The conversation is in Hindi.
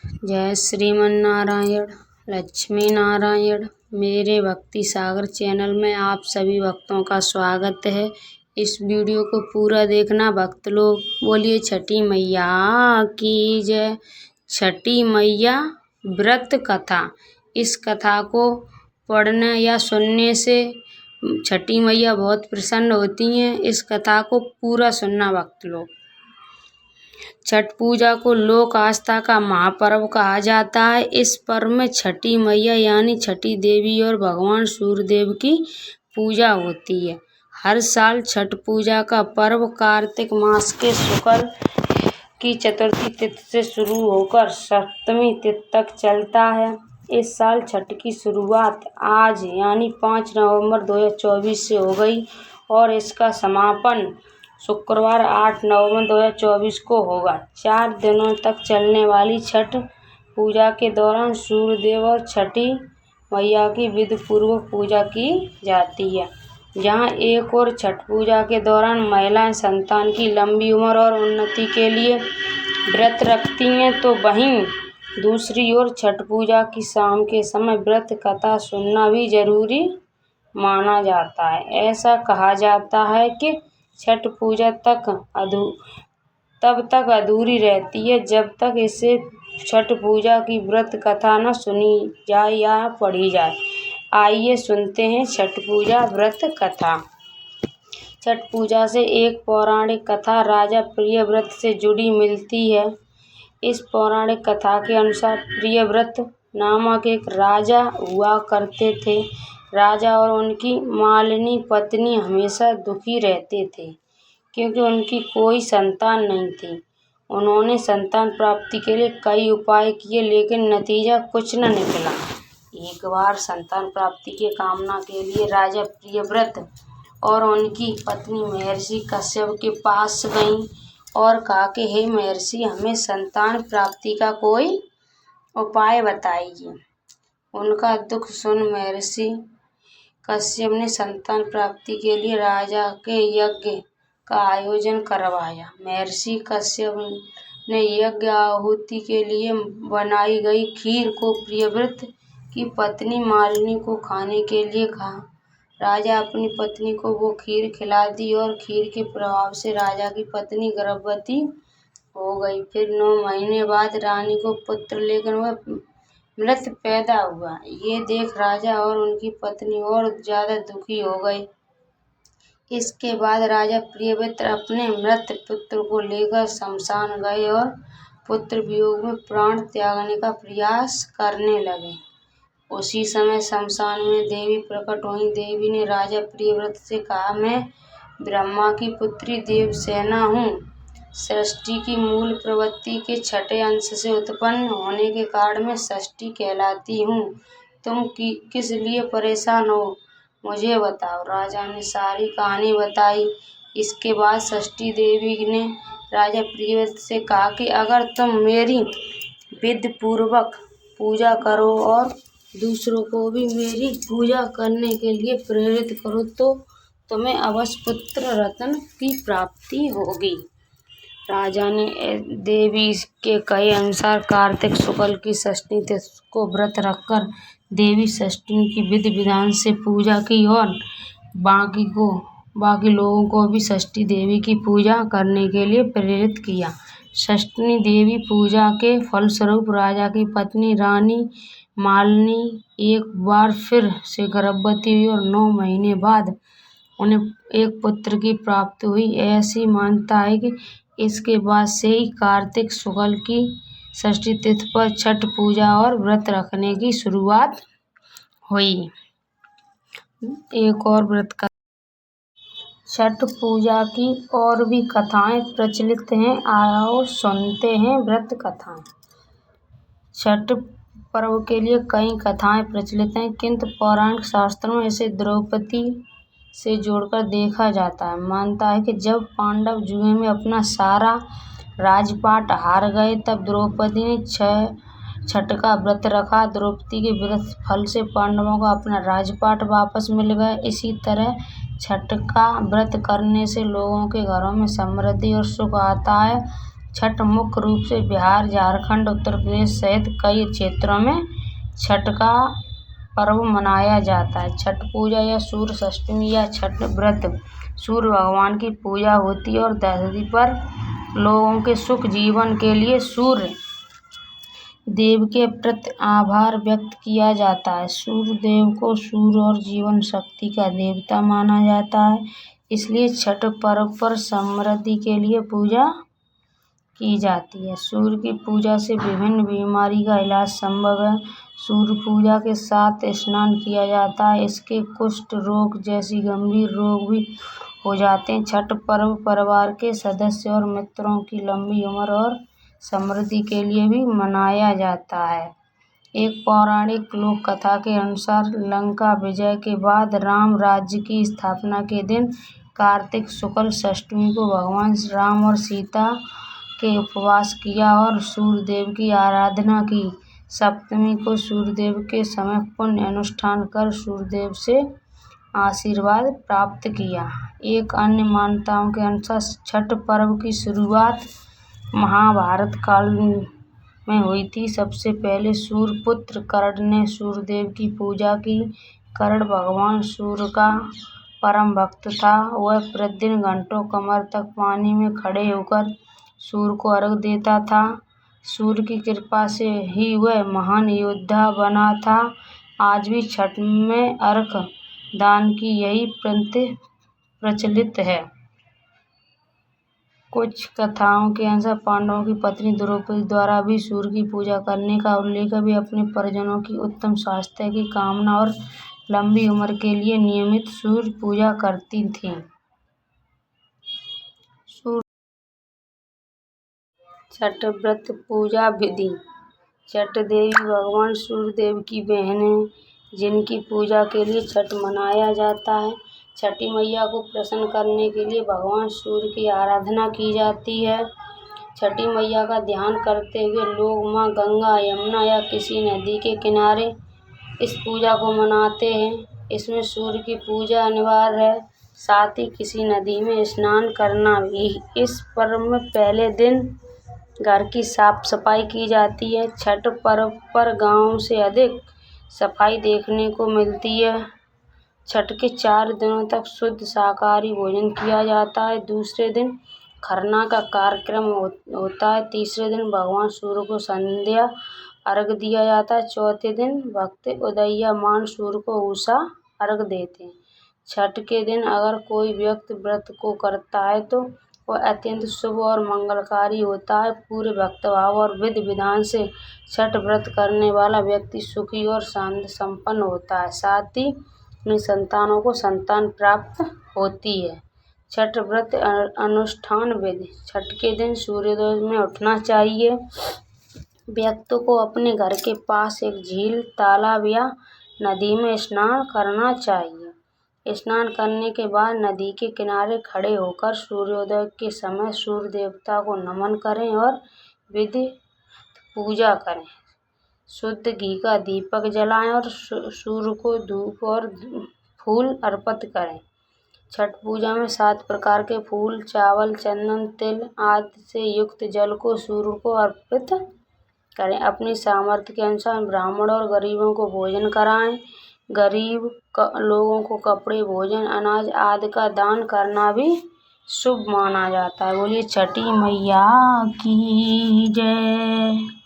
जय श्रीमन नारायण, लक्ष्मी नारायण। मेरे भक्ति सागर चैनल में आप सभी भक्तों का स्वागत है। इस वीडियो को पूरा देखना भक्त लोग। बोलिए छठी मैया की जय। छठी मैया व्रत कथा। इस कथा को पढ़ने या सुनने से छठी मैया बहुत प्रसन्न होती हैं। इस कथा को पूरा सुनना भक्त लोग। छठ पूजा को लोक आस्था का महापर्व कहा जाता है। इस पर्व में छठी मैया यानी छठी देवी और भगवान सूर्यदेव की पूजा होती है। हर साल छठ पूजा का पर्व कार्तिक मास के शुक्ल की चतुर्थी तिथि से शुरू होकर सप्तमी तिथि तक चलता है। इस साल छठ की शुरुआत आज यानी 5 नवंबर 2024 से हो गई और इसका समापन शुक्रवार 8 नवंबर 2024 को होगा। 4 दिनों तक चलने वाली छठ पूजा के दौरान सूर्यदेव और छठी मैया की विधि पूर्वक पूजा की जाती है। जहां एक और छठ पूजा के दौरान महिलाएं संतान की लंबी उम्र और उन्नति के लिए व्रत रखती हैं, तो वहीं दूसरी ओर छठ पूजा की शाम के समय व्रत कथा सुनना भी जरूरी माना जाता है। ऐसा कहा जाता है कि छठ पूजा तब तक अधूरी रहती है जब तक इसे छठ पूजा की व्रत कथा न सुनी जाए या पढ़ी जाए। आइए सुनते हैं छठ पूजा व्रत कथा। छठ पूजा से एक पौराणिक कथा राजा प्रियव्रत से जुड़ी मिलती है। इस पौराणिक कथा के अनुसार प्रियव्रत नामक एक राजा हुआ करते थे। राजा और उनकी मालिनी पत्नी हमेशा दुखी रहते थे क्योंकि उनकी कोई संतान नहीं थी। उन्होंने संतान प्राप्ति के लिए कई उपाय किए लेकिन नतीजा कुछ न निकला। एक बार संतान प्राप्ति की कामना के लिए राजा प्रियव्रत और उनकी पत्नी महर्षि कश्यप के पास गईं और कहा कि हे महर्षि, हमें संतान प्राप्ति का कोई उपाय बताइए। उनका दुख सुन महर्षि कश्यप ने संतान प्राप्ति के लिए राजा के यज्ञ का आयोजन करवाया। महर्षि कश्यप ने यज्ञ आहुति के लिए बनाई गई खीर को प्रियव्रत की पत्नी मालिनी को खाने के लिए कहा। राजा अपनी पत्नी को वो खीर खिला दी और खीर के प्रभाव से राजा की पत्नी गर्भवती हो गई। फिर 9 महीने बाद रानी को पुत्र लेकिन वह मृत पैदा हुआ। ये देख राजा और उनकी पत्नी और ज्यादा दुखी हो गए। इसके बाद राजा प्रियव्रत अपने मृत पुत्र को लेकर शमशान गए और पुत्र वियोग में प्राण त्यागने का प्रयास करने लगे। उसी समय शमशान में देवी प्रकट हुई। देवी ने राजा प्रियव्रत से कहा, मैं ब्रह्मा की पुत्री देवसेना हूँ। सृष्टि की मूल प्रवृत्ति के छठे अंश से उत्पन्न होने के कारण मैं षष्ठी कहलाती हूँ। तुम किस लिए परेशान हो, मुझे बताओ। राजा ने सारी कहानी बताई। इसके बाद षष्ठी देवी ने राजा प्रियव्रत से कहा कि अगर तुम मेरी विधि पूर्वक पूजा करो और दूसरों को भी मेरी पूजा करने के लिए प्रेरित करो तो तुम्हें अवश्य पुत्र रत्न की प्राप्ति होगी। राजा ने देवी के कहे अनुसार कार्तिक शुक्ल की षष्ठी तिथि को व्रत रखकर देवी षष्ठी की विधि विधान से पूजा की और बाकी लोगों को भी षष्ठी देवी की पूजा करने के लिए प्रेरित किया। षष्ठी देवी पूजा के फलस्वरूप राजा की पत्नी रानी मालिनी एक बार फिर से गर्भवती हुई और 9 महीने बाद उन्हें एक पुत्र की प्राप्ति हुई। ऐसी मान्यता है कि इसके बाद से ही कार्तिक शुक्ल की षष्ठी तिथि पर छठ पूजा और व्रत रखने की शुरुआत हुई। एक और व्रत कथा। छठ पूजा की और भी कथाएं प्रचलित हैं, आओ सुनते हैं व्रत कथाएं। छठ पर्व के लिए कई कथाएं प्रचलित हैं, किंतु पौराणिक शास्त्रों में इसे द्रौपदी से जोड़कर देखा जाता है। मानता है कि जब पांडव जुए में अपना सारा राजपाट हार गए तब द्रौपदी ने छठ का व्रत रखा। द्रौपदी के व्रत फल से पांडवों को अपना राजपाट वापस मिल गया। इसी तरह छठ का व्रत करने से लोगों के घरों में समृद्धि और सुख आता है। छठ मुख्य रूप से बिहार, झारखंड, उत्तर प्रदेश सहित कई क्षेत्रों में छठ का पर्व मनाया जाता है। छठ पूजा या सूर्य अष्टमी या छठ व्रत सूर्य भगवान की पूजा होती है और धरती पर लोगों के सुख जीवन के लिए सूर्य देव के प्रति आभार व्यक्त किया जाता है। सूर्य देव को सूर्य और जीवन शक्ति का देवता माना जाता है, इसलिए छठ पर्व पर समृद्धि के लिए पूजा की जाती है। सूर्य की पूजा से विभिन्न बीमारी का इलाज संभव है। सूर्य पूजा के साथ स्नान किया जाता है, इसके कुष्ठ रोग जैसी गंभीर रोग भी हो जाते हैं। छठ पर्व परिवार के सदस्य और मित्रों की लंबी उम्र और समृद्धि के लिए भी मनाया जाता है। एक पौराणिक लोक कथा के अनुसार लंका विजय के बाद राम राज्य की स्थापना के दिन कार्तिक शुक्ल षष्ठी को भगवान राम और सीता के उपवास किया और सूर्य देव की आराधना की। सप्तमी को सूर्य देव के समय पुण्य अनुष्ठान कर सूर्य देव से आशीर्वाद प्राप्त किया। एक अन्य मान्यताओं के अनुसार छठ पर्व की शुरुआत महाभारत काल में हुई थी। सबसे पहले सूर्यपुत्र कर्ण ने सूर्य देव की पूजा की। कर्ण भगवान सूर्य का परम भक्त था। वह प्रतिदिन घंटों कमर तक पानी में खड़े होकर सूर्य को अर्घ देता था। सूर्य की कृपा से ही वह महान योद्धा बना था। आज भी छठ में अर्घ दान की यही प्रचलित है। कुछ कथाओं के अनुसार पांडवों की पत्नी द्रौपदी द्वारा भी सूर्य की पूजा करने का उल्लेख है। वे अपने परिजनों की उत्तम स्वास्थ्य की कामना और लंबी उम्र के लिए नियमित सूर्य पूजा करती थीं। छठ व्रत पूजा विधि। छठ देवी भगवान सूर्य देव की बहन है, जिनकी पूजा के लिए छठ मनाया जाता है। छठी मैया को प्रसन्न करने के लिए भगवान सूर्य की आराधना की जाती है। छठी मैया का ध्यान करते हुए लोग माँ गंगा, यमुना या किसी नदी के किनारे इस पूजा को मनाते हैं। इसमें सूर्य की पूजा अनिवार्य है, साथ ही किसी नदी में स्नान करना भी। इस पर्व में पहले दिन घर की साफ सफाई की जाती है। छठ पर्व पर गांव से अधिक सफाई देखने को मिलती है। छठ के 4 दिनों तक शुद्ध शाकाहारी भोजन किया जाता है। दूसरे दिन खरना का कार्यक्रम होता है। तीसरे दिन भगवान सूर्य को संध्या अर्घ दिया जाता है। चौथे दिन भक्त उदीयमान सूर्य को उषा अर्घ देते हैं। छठ के दिन अगर कोई व्यक्ति व्रत को करता है तो वह अत्यंत शुभ और मंगलकारी होता है। पूरे भक्तिभाव और विधि विधान से छठ व्रत करने वाला व्यक्ति सुखी और शांति संपन्न होता है, साथ ही अपनी संतानों को संतान प्राप्त होती है। छठ व्रत अनुष्ठान विधि। छठ के दिन सूर्योदय में उठना चाहिए। व्यक्ति को अपने घर के पास एक झील, तालाब या नदी में स्नान करना चाहिए। स्नान करने के बाद नदी के किनारे खड़े होकर सूर्योदय के समय सूर्य देवता को नमन करें और विधि पूजा करें। शुद्ध घी का दीपक जलाएं और सूर्य को धूप और फूल अर्पित करें। छठ पूजा में 7 प्रकार के फूल, चावल, चंदन, तिल आदि से युक्त जल को सूर्य को अर्पित करें। अपनी सामर्थ्य के अनुसार ब्राह्मण और गरीबों को भोजन कराएं। गरीब लोगों को कपड़े, भोजन, अनाज आदि का दान करना भी शुभ माना जाता है। बोलिए छठी मैया की जय।